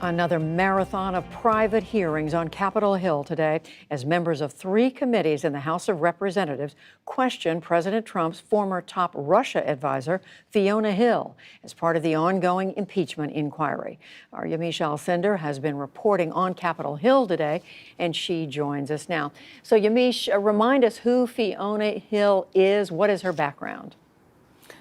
Another marathon of private hearings on Capitol Hill today as members of 3 committees in the House of Representatives question President Trump's former top Russia advisor, Fiona Hill, as part of the ongoing impeachment inquiry. Our Yamiche Alcindor has been reporting on Capitol Hill today, and she joins us now. So, Yamiche, remind us who Fiona Hill is. What is her background?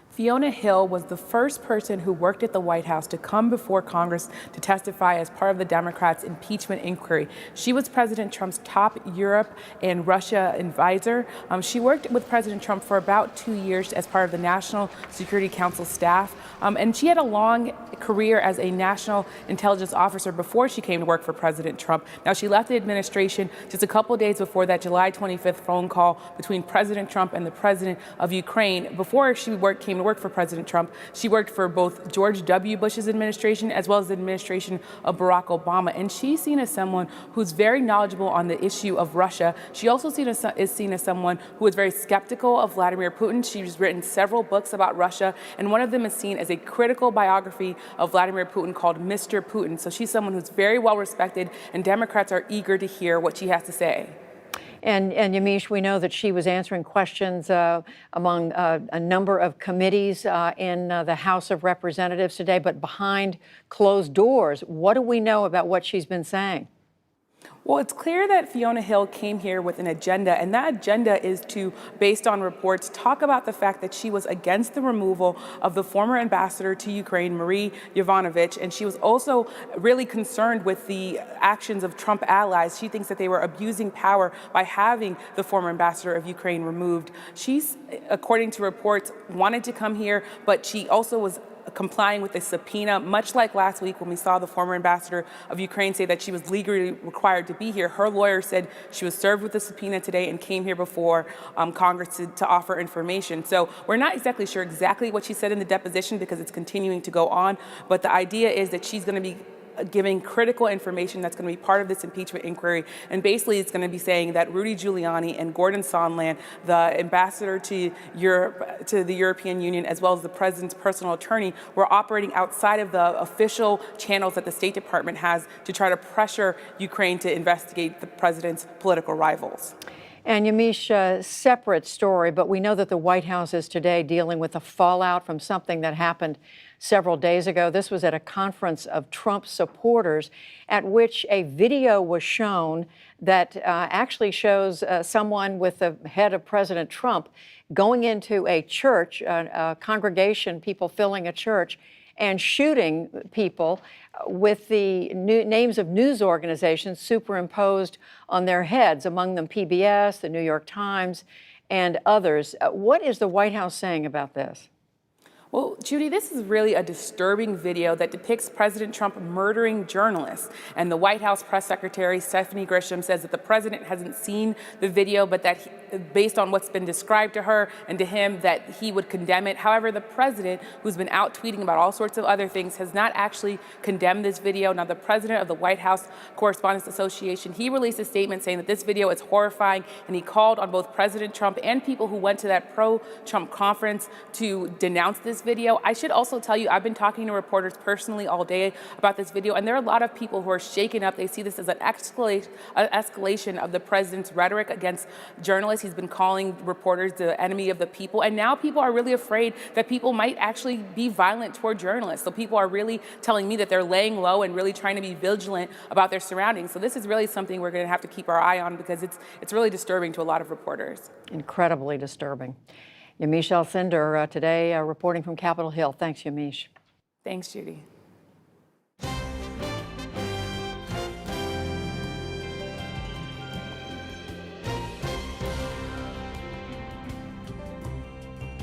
Fiona Hill was the first person who worked at the White House to come before Congress to testify as part of the Democrats' impeachment inquiry. She was President Trump's top Europe and Russia advisor. She worked with President Trump for about 2 years as part of the National Security Council staff. And she had a long career as a national intelligence officer before she came to work for President Trump. Now, she left the administration just a couple days before that July 25th phone call between President Trump and the president of Ukraine. Before she came to work for President Trump, she worked for both George W. Bush's administration as well as the administration of Barack Obama. And she's seen as someone who's very knowledgeable on the issue of Russia. She also is seen as someone who is very skeptical of Vladimir Putin. She's written several books about Russia, and one of them is seen as a critical biography of Vladimir Putin called Mr. Putin. So she's someone who's very well respected, and Democrats are eager to hear what she has to say. And Yamiche, we know that she was answering questions among a number of committees in the House of Representatives today, but behind closed doors. What do we know about what she's been saying? Well, it's clear that Fiona Hill came here with an agenda, and that agenda is to, based on reports, talk about the fact that she was against the removal of the former ambassador to Ukraine, Marie Yovanovitch, and she was also really concerned with the actions of Trump allies. She thinks that they were abusing power by having the former ambassador of Ukraine removed. She's, according to reports, wanted to come here, but she also was complying with a subpoena, much like last week when we saw the former ambassador of Ukraine say that she was legally required to be here. Her lawyer said she was served with a subpoena today and came here before Congress to offer information. So we're not exactly sure what she said in the deposition because it's continuing to go on, but the idea is that she's going to be giving critical information that's going to be part of this impeachment inquiry. And basically it's going to be saying that Rudy Giuliani and Gordon Sondland, the ambassador to Europe, to the European Union, as well as the president's personal attorney, were operating outside of the official channels that the State Department has to try to pressure Ukraine to investigate the president's political rivals. And Yamiche, separate story, but we know that the White House is today dealing with the fallout from something that happened several days ago. This was at a conference of Trump supporters at which a video was shown that actually shows someone with the head of President Trump going into a church, a congregation, people filling a church, and shooting people with the names of news organizations superimposed on their heads, among them PBS, the New York Times, and others. What is the White House saying about this? Well, Judy, this is really a disturbing video that depicts President Trump murdering journalists. And the White House press secretary, Stephanie Grisham, says that the president hasn't seen the video, but that based on what's been described to her and to him, that he would condemn it. However, the president, who's been out tweeting about all sorts of other things, has not actually condemned this video. Now, the president of the White House Correspondents Association, he released a statement saying that this video is horrifying, and he called on both President Trump and people who went to that pro-Trump conference to denounce this video. I should also tell you, I've been talking to reporters personally all day about this video, and there are a lot of people who are shaken up. They see this as an escalation of the president's rhetoric against journalists. He's been calling reporters the enemy of the people, and now people are really afraid that people might actually be violent toward journalists. So people are really telling me that they're laying low and really trying to be vigilant about their surroundings. So this is really something we're going to have to keep our eye on because it's really disturbing to a lot of reporters. Incredibly disturbing. Yamiche Alcindor today reporting from Capitol Hill. Thanks, Yamiche. Thanks, Judy.